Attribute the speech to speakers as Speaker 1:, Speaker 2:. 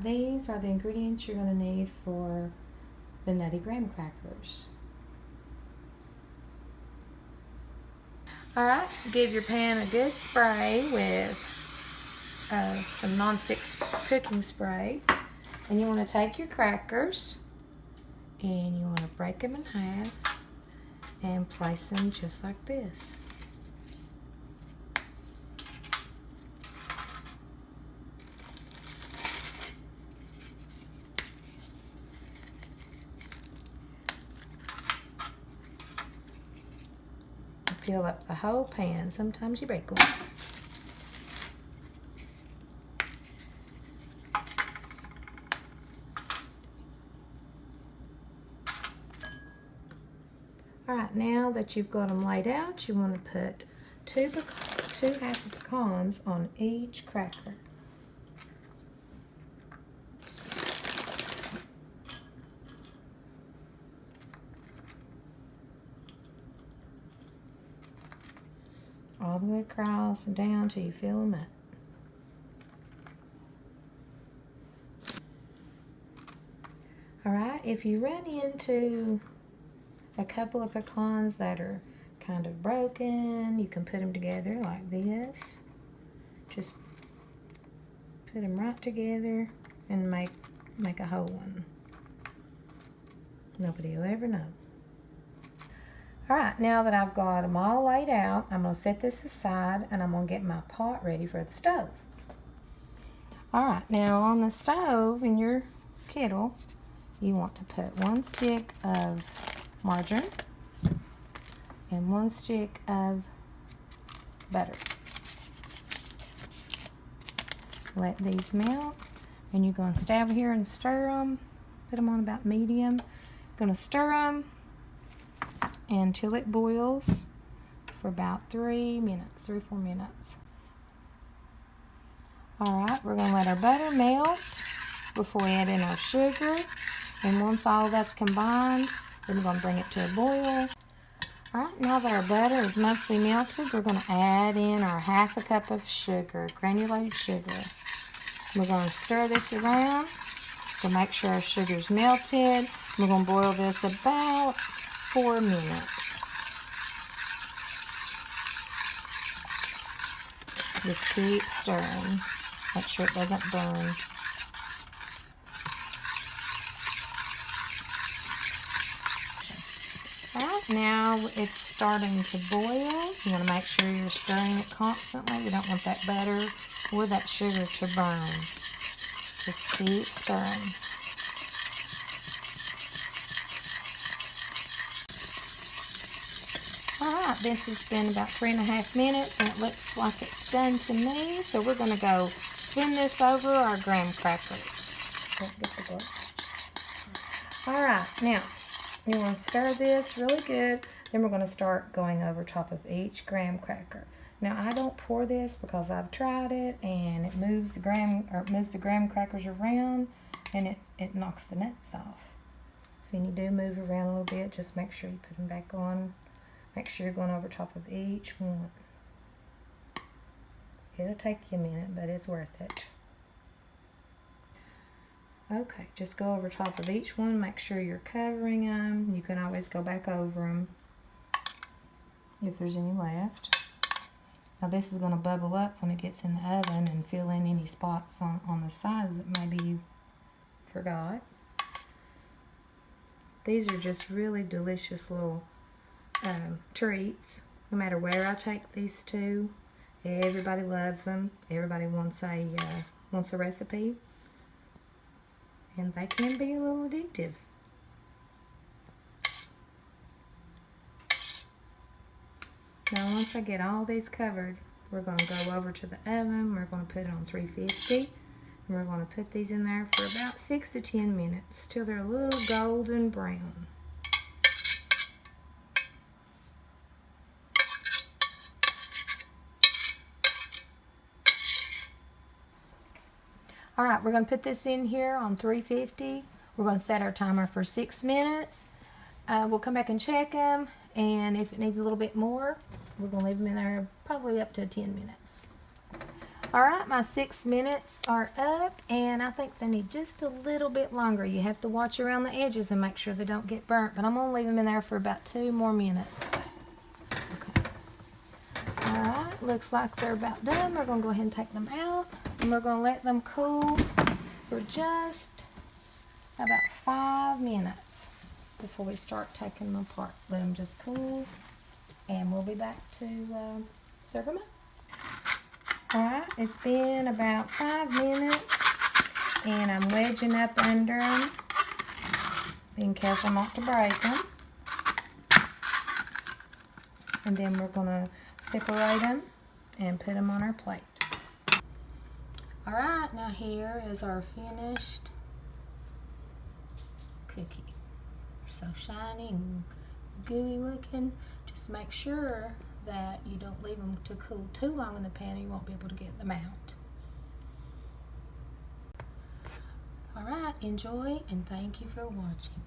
Speaker 1: these are the ingredients you're going to need for the nutty graham crackers. Alright, give your pan a good spray with some nonstick cooking spray. And you want to take your crackers and you want to break them in half and place them just like this. Fill up the whole pan. Sometimes you break one. Alright, now that you've got them laid out, you want to put two half of pecans on each cracker. All the way across and down till you fill them up. Alright, if you run into a couple of pecans that are kind of broken, you can put them together like this. Just put them right together and make a whole one. Nobody will ever know. Alright, now that I've got them all laid out, I'm going to set this aside and I'm going to get my pot ready for the stove. Alright, now on the stove in your kettle, you want to put 1 stick of margarine and 1 stick of butter. Let these melt and you're going to stay over here and stir them. Put them on about medium. Going to stir them until it boils for about 3 minutes, 3-4 minutes. Alright, we're going to let our butter melt before we add in our sugar. And once all that's combined, then we're going to bring it to a boil. Alright, now that our butter is mostly melted, we're going to add in our 1/2 cup of sugar, granulated sugar. We're going to stir this around to make sure our sugar's melted. We're going to boil this about 4 minutes. Just keep stirring. Make sure it doesn't burn. Alright, now it's starting to boil. You want to make sure you're stirring it constantly. You don't want that butter or that sugar to burn. Just keep stirring. Alright, this has been about 3.5 minutes and it looks like it's done to me. So we're going to go spin this over our graham crackers. Alright, now you want to stir this really good. Then we're going to start going over top of each graham cracker. Now I don't pour this because I've tried it and it moves the graham crackers around and it knocks the nuts off. If you do move around a little bit, just make sure you put them back on. Make sure you're going over top of each one. It'll take you a minute, but it's worth it. Okay, just go over top of each one. Make sure you're covering them. You can always go back over them if there's any left. Now this is going to bubble up when it gets in the oven and fill in any spots on the sides that maybe you forgot. These are just really delicious little treats. No matter where I take these to, everybody loves them. Everybody wants a recipe, and they can be a little addictive. Now once I get all these covered, we're going to go over to the oven. We're going to put it on 350, and we're going to put these in there for about 6 to 10 minutes till they're a little golden brown. Alright, we're going to put this in here on 350. We're going to set our timer for 6 minutes. We'll come back and check them, and if it needs a little bit more, we're going to leave them in there probably up to 10 minutes. Alright, my 6 minutes are up, and I think they need just a little bit longer. You have to watch around the edges and make sure they don't get burnt, but I'm going to leave them in there for about 2 more minutes. Okay. Alright, looks like they're about done. We're going to go ahead and take them out, and we're going to let them cool for just about 5 minutes before we start taking them apart. Let them just cool, and we'll be back to serve them up. Alright, it's been about 5 minutes, and I'm wedging up under them, being careful not to break them. And then we're going to separate them and put them on our plate. Alright, now here is our finished cookie. They're so shiny and gooey looking. Just make sure that you don't leave them to cool too long in the pan, or you won't be able to get them out. Alright, enjoy, and thank you for watching.